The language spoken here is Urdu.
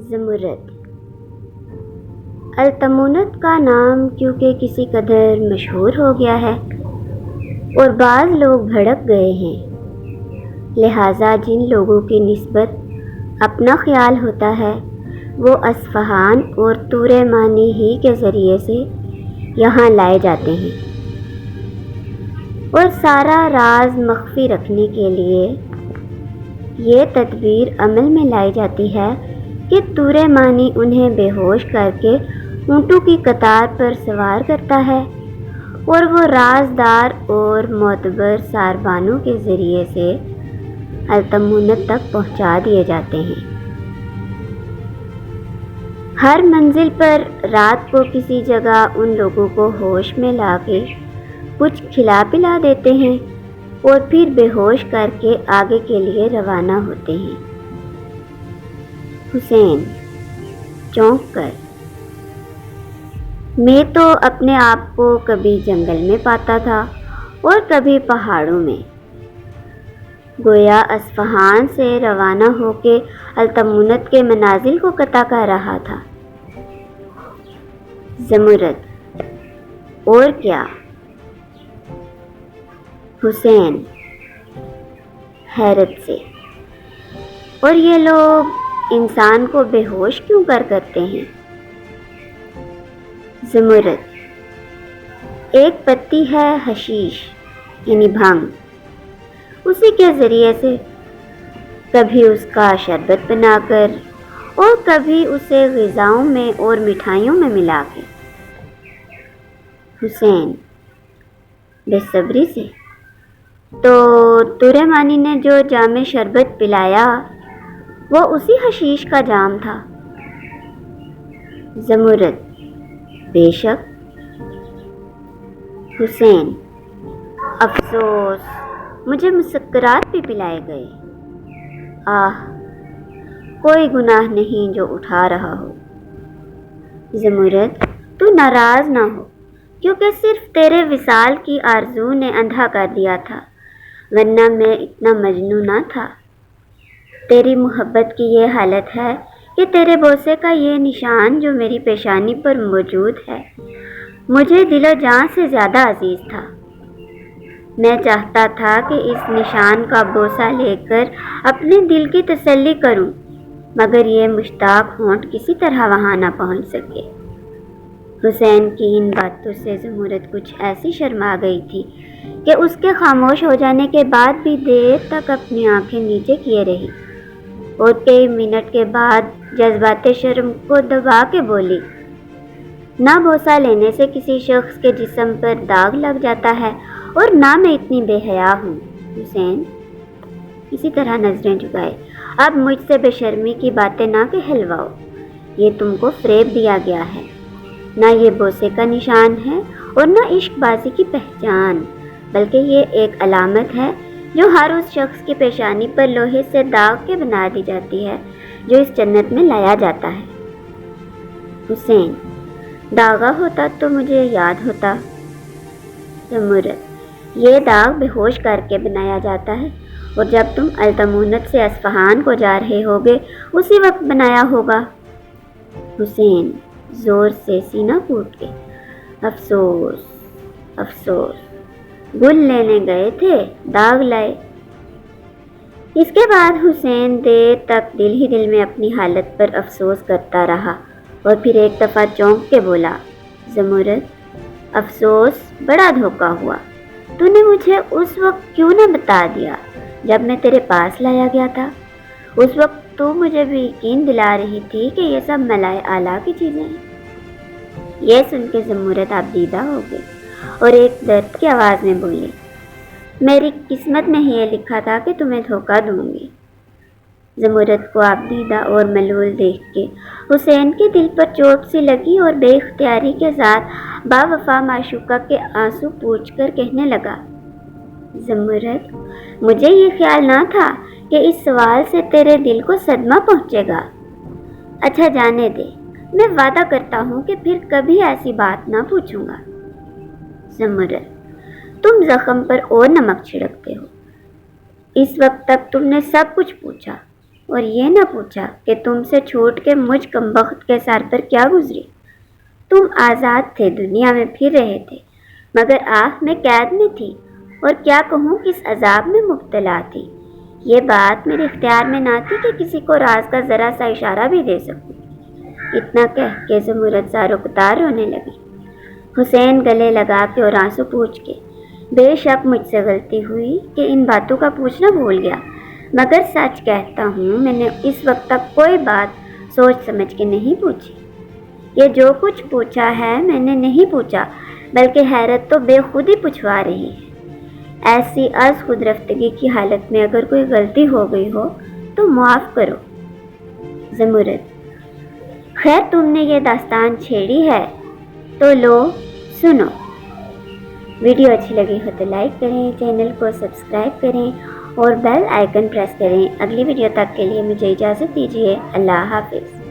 زمرد۔ التمونت کا نام کیونکہ کسی قدر مشہور ہو گیا ہے اور بعض لوگ بھڑک گئے ہیں، لہٰذا جن لوگوں کی نسبت اپنا خیال ہوتا ہے وہ اصفہان اور طور مانی ہی کے ذریعے سے یہاں لائے جاتے ہیں، اور سارا راز مخفی رکھنے کے لیے یہ تدبیر عمل میں لائی جاتی ہے کہ طور مانی انہیں بے ہوش کر کے اونٹوں کی قطار پر سوار کرتا ہے اور وہ رازدار اور معتبر ساربانوں کے ذریعے سے التمونت تک پہنچا دیے جاتے ہیں۔ ہر منزل پر رات کو کسی جگہ ان لوگوں کو ہوش میں لا کے کچھ کھلا پلا دیتے ہیں اور پھر بے ہوش کر کے آگے کے لیے روانہ ہوتے ہیں۔ حسین چونک کر، میں تو اپنے آپ کو کبھی جنگل میں پاتا تھا اور کبھی پہاڑوں میں، گویا اصفہان سے روانہ ہو کے التمونت کے منازل کو قطع کر رہا تھا۔ زمرد: اور کیا؟ حسین حیرت سے: اور یہ لوگ انسان کو بے ہوش کیوں کرتے ہیں؟ زمرد: ایک پتی ہے حشیش یعنی بھنگ، اسی کے ذریعے سے کبھی اس کا شربت بنا کر اور کبھی اسے غذاؤں میں اور مٹھائیوں میں ملا کے۔ حسین بے صبری سے: تو طور مانی نے جو جام شربت پلایا وہ اسی حشیش کا جام تھا؟ زمرد: بے شک۔ حسین: افسوس، مجھے مسکرات بھی پلائے گئے۔ آہ، کوئی گناہ نہیں جو اٹھا رہا ہو۔ زمرد: تو ناراض نہ ہو، کیونکہ صرف تیرے وصال کی آرزو نے اندھا کر دیا تھا، ورنہ میں اتنا مجنوں نہ تھا۔ تیری محبت کی یہ حالت ہے کہ تیرے بوسے کا یہ نشان جو میری پیشانی پر موجود ہے مجھے دل و جان سے زیادہ عزیز تھا۔ میں چاہتا تھا کہ اس نشان کا بوسہ لے کر اپنے دل کی تسلی کروں، مگر یہ مشتاق ہونٹ کسی طرح وہاں نہ پہنچ سکے۔ حسین کی ان باتوں سے زمرد کچھ ایسی شرما گئی تھی کہ اس کے خاموش ہو جانے کے بعد بھی دیر تک اپنی آنکھیں نیچے کیے رہی اور کئی منٹ کے بعد جذبات شرم کو دبا کے بولی: نہ بوسہ لینے سے کسی شخص کے جسم پر داغ لگ جاتا ہے اور نہ میں اتنی بے حیا ہوں۔ حسین اسی طرح نظریں جھکائے: اب مجھ سے بے شرمی کی باتیں نہ کہلواؤ، یہ تم کو فریب دیا گیا ہے، نہ یہ بوسے کا نشان ہے اور نہ عشق بازی کی پہچان، بلکہ یہ ایک علامت ہے جو ہر اس شخص کی پیشانی پر لوہے سے داغ کے بنا دی جاتی ہے جو اس جنت میں لایا جاتا ہے۔ حسین: داغا ہوتا تو مجھے یاد ہوتا۔ زمرد: یہ داغ بے ہوش کر کے بنایا جاتا ہے اور جب تم التمونت سے اصفہان کو جا رہے ہوگے اسی وقت بنایا ہوگا۔ حسین زور سے سینہ پھوٹ کے: افسوس، افسوس، گل لینے گئے تھے داغ لائے۔ اس کے بعد حسین دیر تک دل ہی دل میں اپنی حالت پر افسوس کرتا رہا اور پھر ایک دفعہ چونک کے بولا: زمرد، افسوس، بڑا دھوکہ ہوا، تو نے مجھے اس وقت کیوں نہ بتا دیا جب میں تیرے پاس لایا گیا تھا؟ اس وقت تو مجھے بھی یقین دلا رہی تھی کہ یہ سب ملائے اعلیٰ کی چیزیں ہیں۔ یہ سن کے زمرد آبدیدہ ہو گئی اور ایک درد کی آواز میں بولی: میری قسمت میں ہی یہ لکھا تھا کہ تمہیں دھوکہ دوں گی۔ زمرد کو آبدیدہ اور ملول دیکھ کے حسین کے دل پر چوٹ سی لگی اور بے اختیاری کے ساتھ با وفا معشوقہ کے آنسو پوچھ کر کہنے لگا: زمرد، مجھے یہ خیال نہ تھا کہ اس سوال سے تیرے دل کو صدمہ پہنچے گا۔ اچھا جانے دے، میں وعدہ کرتا ہوں کہ پھر کبھی ایسی بات نہ پوچھوں گا۔ زمرد: تم زخم پر اور نمک چھڑکتے ہو، اس وقت تک تم نے سب کچھ پوچھا، اور یہ نہ پوچھا کہ تم سے چھوٹ کے مجھ کمبخت کے سر پر کیا گزری؟ تم آزاد تھے، دنیا میں پھر رہے تھے، مگر آہ میں قید میں تھی، اور کیا کہوں کس عذاب میں مبتلا تھی۔ یہ بات میرے اختیار میں نہ تھی کہ کسی کو راز کا ذرا سا اشارہ بھی دے سکوں۔ اتنا کہہ کے زمرد زارو قطار رونے لگی۔ حسین گلے لگا کے اور آنسو پوچھ کے، بے شک مجھ سے غلطی ہوئی کہ ان باتوں کا پوچھنا بھول گیا، مگر سچ کہتا ہوں میں نے اس وقت تک کوئی بات سوچ سمجھ کے نہیں پوچھی۔ یہ جو کچھ پوچھا ہے میں نے نہیں پوچھا، بلکہ حیرت تو بے خود ہی پوچھوا رہی ہے۔ ایسی از خود رفتگی کی حالت میں اگر کوئی غلطی ہو گئی ہو تو معاف کرو۔ زمرد: خیر تم نے یہ داستان چھیڑی ہے تو لو سنو۔ ویڈیو اچھی لگی ہو تو لائک کریں، چینل کو سبسکرائب کریں اور بیل آئیکن پریس کریں۔ اگلی ویڈیو تک کے لیے مجھے اجازت دیجیے۔ اللہ حافظ۔